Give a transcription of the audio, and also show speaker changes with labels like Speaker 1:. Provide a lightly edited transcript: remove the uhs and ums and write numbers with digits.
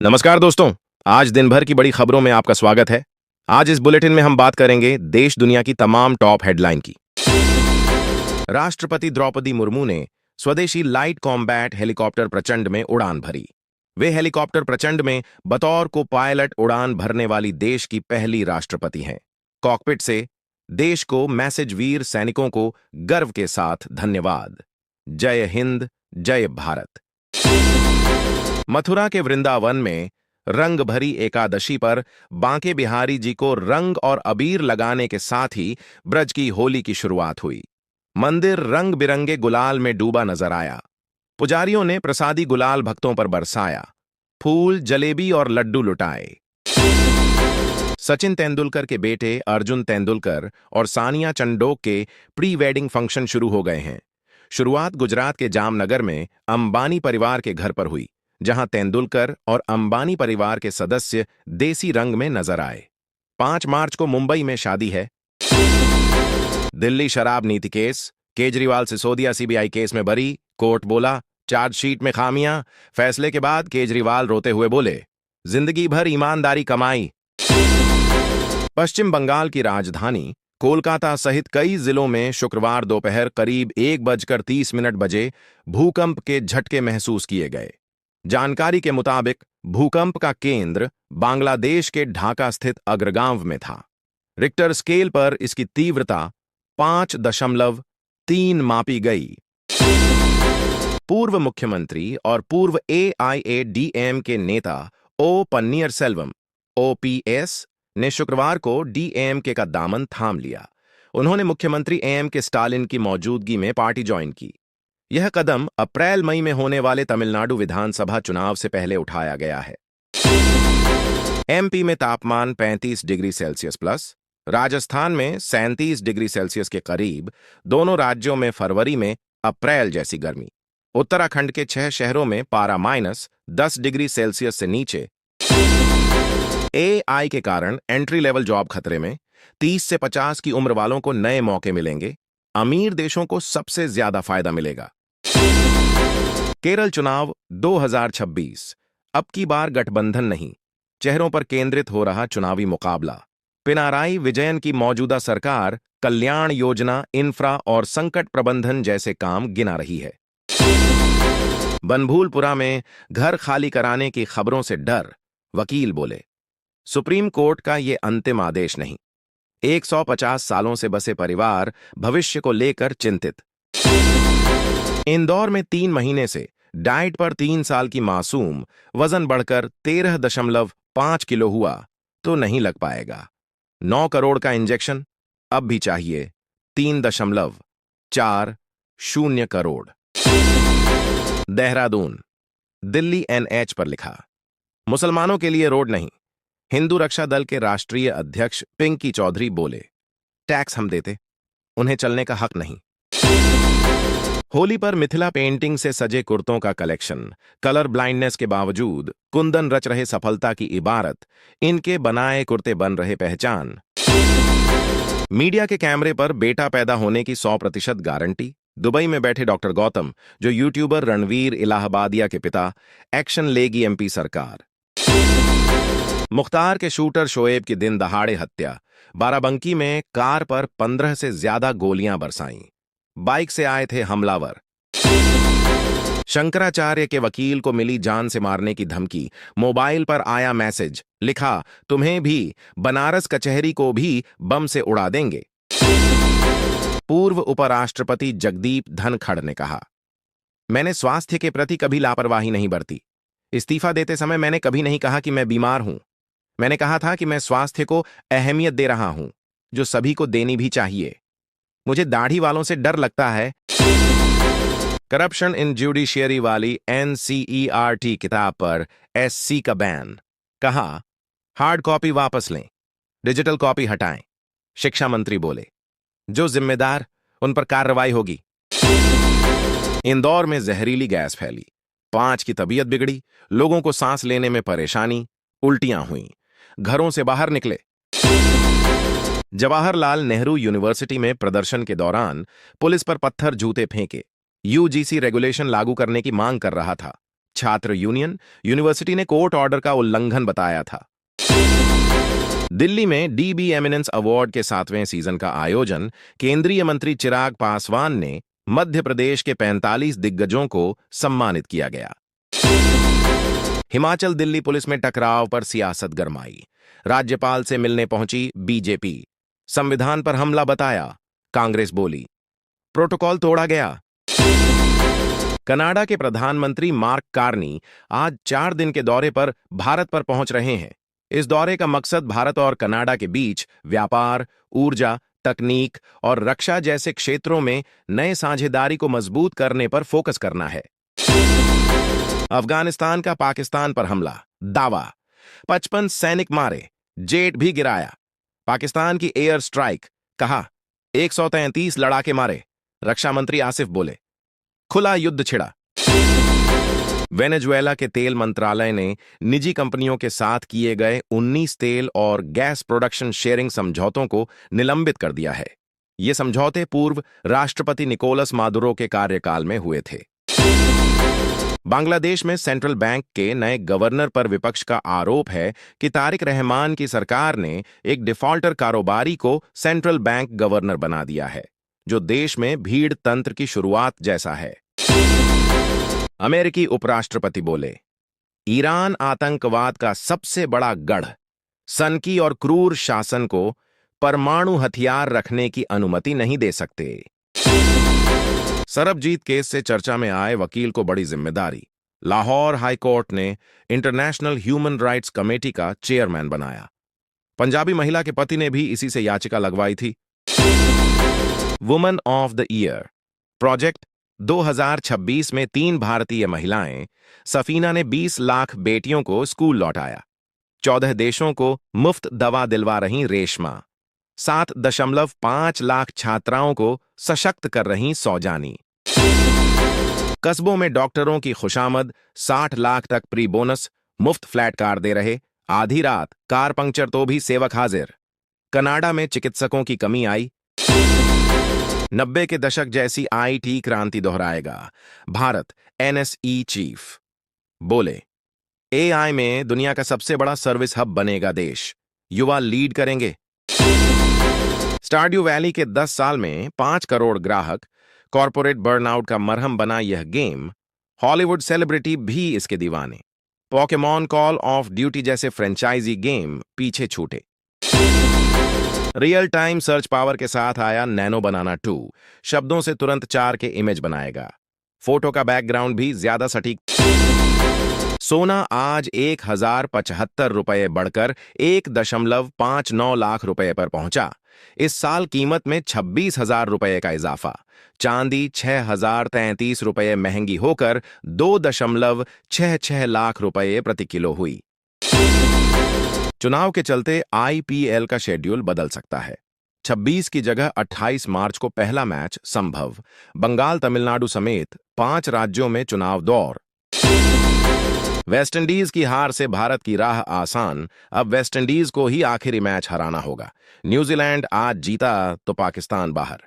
Speaker 1: नमस्कार दोस्तों। आज दिन भर की बड़ी खबरों में आपका स्वागत है। आज इस बुलेटिन में हम बात करेंगे देश दुनिया की तमाम टॉप हेडलाइन की। राष्ट्रपति द्रौपदी मुर्मू ने स्वदेशी लाइट कॉम्बैट हेलीकॉप्टर प्रचंड में उड़ान भरी। वे हेलीकॉप्टर प्रचंड में बतौर को पायलट उड़ान भरने वाली देश की पहली राष्ट्रपति हैं। कॉकपिट से देश को मैसेज, वीर सैनिकों को गर्व के साथ धन्यवाद। जय हिंद, जय भारत। मथुरा के वृंदावन में रंग भरी एकादशी पर बांके बिहारी जी को रंग और अबीर लगाने के साथ ही ब्रज की होली की शुरुआत हुई। मंदिर रंग बिरंगे गुलाल में डूबा नजर आया। पुजारियों ने प्रसादी गुलाल भक्तों पर बरसाया। फूल, जलेबी और लड्डू लुटाए। सचिन तेंदुलकर के बेटे अर्जुन तेंदुलकर और सानिया चंडोक के प्री वेडिंग फंक्शन शुरू हो गए हैं। शुरुआत गुजरात के जामनगर में अंबानी परिवार के घर पर हुई, जहां तेंदुलकर और अंबानी परिवार के सदस्य देसी रंग में नजर आए। 5 मार्च को मुंबई में शादी है। दिल्ली शराब नीति case, Kejriwal Sisodia CBI case में बरी, कोर्ट बोला चार्जशीट में खामियां। फैसले के बाद केजरीवाल रोते हुए बोले, जिंदगी भर ईमानदारी कमाई। पश्चिम बंगाल की राजधानी कोलकाता सहित कई जिलों में शुक्रवार दोपहर करीब 1:30 बजे भूकंप के झटके महसूस किए गए। जानकारी के मुताबिक भूकंप का केंद्र बांग्लादेश के ढाका स्थित अग्रगांव में था। रिक्टर स्केल पर इसकी तीव्रता 5.3 मापी गई। पूर्व मुख्यमंत्री और पूर्व एआईएडीएम के नेता ओ पन्नीरसेल्वम ओपीएस ने शुक्रवार को डीएमके का दामन थाम लिया। उन्होंने मुख्यमंत्री एमके स्टालिन की मौजूदगी में पार्टी ज्वाइन की। यह कदम अप्रैल मई में होने वाले तमिलनाडु विधानसभा चुनाव से पहले उठाया गया है। एमपी में तापमान 35 डिग्री सेल्सियस प्लस, राजस्थान में 37 डिग्री सेल्सियस के करीब। दोनों राज्यों में फरवरी में अप्रैल जैसी गर्मी। उत्तराखंड के 6 शहरों में पारा -10 डिग्री सेल्सियस से नीचे। एआई के कारण एंट्री लेवल जॉब खतरे में। 30 से 50 की उम्र वालों को नए मौके मिलेंगे। अमीर देशों को सबसे ज्यादा फायदा मिलेगा। केरल चुनाव 2026, अब की बार गठबंधन नहीं, चेहरों पर केंद्रित हो रहा चुनावी मुकाबला। पिनाराई विजयन की मौजूदा सरकार कल्याण योजना, इंफ्रा और संकट प्रबंधन जैसे काम गिना रही है। बनभूलपुरा में घर खाली कराने की खबरों से डर, वकील बोले, सुप्रीम कोर्ट का ये अंतिम आदेश नहीं। 150 सालों से बसे परिवार भविष्य को लेकर चिंतित। इंदौर में 3 महीने से डाइट पर 3 साल की मासूम वजन बढ़कर 13.5 किलो हुआ तो नहीं लग पाएगा। 9 करोड़ का इंजेक्शन अब भी चाहिए 3.40 करोड़। देहरादून, दिल्ली एनएच पर लिखा, मुसलमानों के लिए रोड नहीं। हिंदू रक्षा दल के राष्ट्रीय अध्यक्ष पिंकी चौधरी बोले, टैक्स हम देते, उन्हें चलने का हक नहीं। होली पर मिथिला पेंटिंग से सजे कुर्तों का कलेक्शन। कलर ब्लाइंडनेस के बावजूद कुंदन रच रहे सफलता की इबारत, इनके बनाए कुर्ते बन रहे पहचान। मीडिया के कैमरे पर बेटा पैदा होने की 100% गारंटी। दुबई में बैठे डॉक्टर गौतम, जो यूट्यूबर रणवीर इलाहाबादिया के पिता, एक्शन लेगी एमपी सरकार। मुख्तार के शूटर शोएब की दिन दहाड़े हत्या। बाराबंकी में कार पर 15 से ज्यादा गोलियां बरसाईं। बाइक से आए थे हमलावर। शंकराचार्य के वकील को मिली जान से मारने की धमकी। मोबाइल पर आया मैसेज, लिखा, तुम्हें भी, बनारस कचहरी को भी बम से उड़ा देंगे। पूर्व उपराष्ट्रपति जगदीप धनखड़ ने कहा, मैंने स्वास्थ्य के प्रति कभी लापरवाही नहीं बरती। इस्तीफा देते समय मैंने कभी नहीं कहा कि मैं बीमार हूं। मैंने कहा था कि मैं स्वास्थ्य को अहमियत दे रहा हूं, जो सभी को देनी भी चाहिए। मुझे दाढ़ी वालों से डर लगता है। करप्शन इन जुडिशियरी वाली एनसीईआरटी किताब पर एससी का बैन। कहा, हार्ड कॉपी वापस लें, डिजिटल कॉपी हटाएं। शिक्षा मंत्री बोले, जो जिम्मेदार, उन पर कार्रवाई होगी। इंदौर में जहरीली गैस फैली, 5 की तबीयत बिगड़ी। लोगों को सांस लेने में परेशानी, उल्टियां हुईं। घरों से बाहर निकले। जवाहरलाल नेहरू यूनिवर्सिटी में प्रदर्शन के दौरान पुलिस पर पत्थर जूते फेंके। यूजीसी रेगुलेशन लागू करने की मांग कर रहा था। छात्र यूनियन यूनिवर्सिटी ने कोर्ट ऑर्डर का उल्लंघन बताया था। दिल्ली में डीबी एमिनेंस अवार्ड के 7वें सीजन का आयोजन केंद्रीय मंत्री चिराग पासवान ने मध्य प्रदेश के 45 दिग्गजों को सम्मानित किया गया। हिमाचल दिल्ली पुलिस में टकराव पर सियासत गरमाई। राज्यपाल से मिलने पहुंची बीजेपी। संविधान पर हमला बताया, कांग्रेस बोली। प्रोटोकॉल तोड़ा गया। कनाडा के प्रधानमंत्री मार्क कार्नी आज 4 दिन के दौरे पर भारत पर पहुंच रहे हैं। इस दौरे का मकसद भारत और कनाडा के बीच व्यापार, ऊर्जा, तकनीक और रक्षा जैसे क्षेत्रों में नए साझेदारी को मजबूत करने पर फोकस करना है। अफगानिस्तान का पाकिस्तान पर हमला, दावा। 55 सैनिक मारे, जेट भी गिराया। पाकिस्तान की एयर स्ट्राइक, कहा 133 लड़ाके मारे। रक्षा मंत्री आसिफ बोले, खुला युद्ध छिड़ा। वेनेजुएला के तेल मंत्रालय ने निजी कंपनियों के साथ किए गए 19 तेल और गैस प्रोडक्शन शेयरिंग समझौतों को निलंबित कर दिया है। ये समझौते पूर्व राष्ट्रपति निकोलस मादुरो के कार्यकाल में हुए थे। बांग्लादेश में सेंट्रल बैंक के नए गवर्नर पर विपक्ष का आरोप है कि तारिक रहमान की सरकार ने एक डिफॉल्टर कारोबारी को सेंट्रल बैंक गवर्नर बना दिया है, जो देश में भीड़ तंत्र की शुरुआत जैसा है। अमेरिकी उपराष्ट्रपति बोले, ईरान आतंकवाद का सबसे बड़ा गढ़, सनकी और क्रूर शासन को परमाणु हथियार रखने की अनुमति नहीं दे सकते। सरबजीत केस से चर्चा में आए वकील को बड़ी जिम्मेदारी। लाहौर हाईकोर्ट ने इंटरनेशनल ह्यूमन राइट्स कमेटी का चेयरमैन बनाया। पंजाबी महिला के पति ने भी इसी से याचिका लगवाई थी। Woman of the year project 2026 में 3 भारतीय महिलाएं, सफीना ने 20 लाख बेटियों को स्कूल लौटाया। 14 देशों को मुफ्त दवा दिलवा रही रेशमा। 7.5 लाख छात्राओं को सशक्त कर रही सौजानी। कस्बों में डॉक्टरों की खुशामद, 60 लाख तक प्री बोनस, मुफ्त फ्लैट कार दे रहे। आधी रात कार पंक्चर तो भी सेवक हाजिर। कनाडा में चिकित्सकों की कमी आई। 90 के दशक जैसी आईटी क्रांति दोहराएगा भारत। एनएसई चीफ बोले, एआई में दुनिया का सबसे बड़ा सर्विस हब बनेगा देश। युवा लीड करेंगे। स्टारड्यू वैली के 10 साल में 5 करोड़ ग्राहक। कॉर्पोरेट बर्नआउट का मरहम बना यह गेम। हॉलीवुड सेलिब्रिटी भी इसके दीवाने। पोकेमॉन कॉल ऑफ ड्यूटी जैसे फ्रेंचाइजी गेम पीछे छूटे। रियल टाइम सर्च पावर के साथ आया नैनो बनाना 2। शब्दों से तुरंत 4 के इमेज बनाएगा। फोटो का बैकग्राउंड भी ज्यादा सटीक। सोना आज 1075 रुपये बढ़कर 1.59 लाख रुपये पर पहुंचा। इस साल कीमत में 26,000 रुपये का इजाफा। चांदी 6,033 रुपये महंगी होकर 2.66 लाख रुपये प्रति किलो हुई। चुनाव के चलते आईपीएल का शेड्यूल बदल सकता है। 26 की जगह 28 मार्च को पहला मैच संभव। बंगाल, तमिलनाडु समेत 5 राज्यों में चुनाव दौर। वेस्टइंडीज की हार से भारत की राह आसान। अब वेस्टइंडीज को ही आखिरी मैच हराना होगा। न्यूजीलैंड आज जीता तो पाकिस्तान बाहर।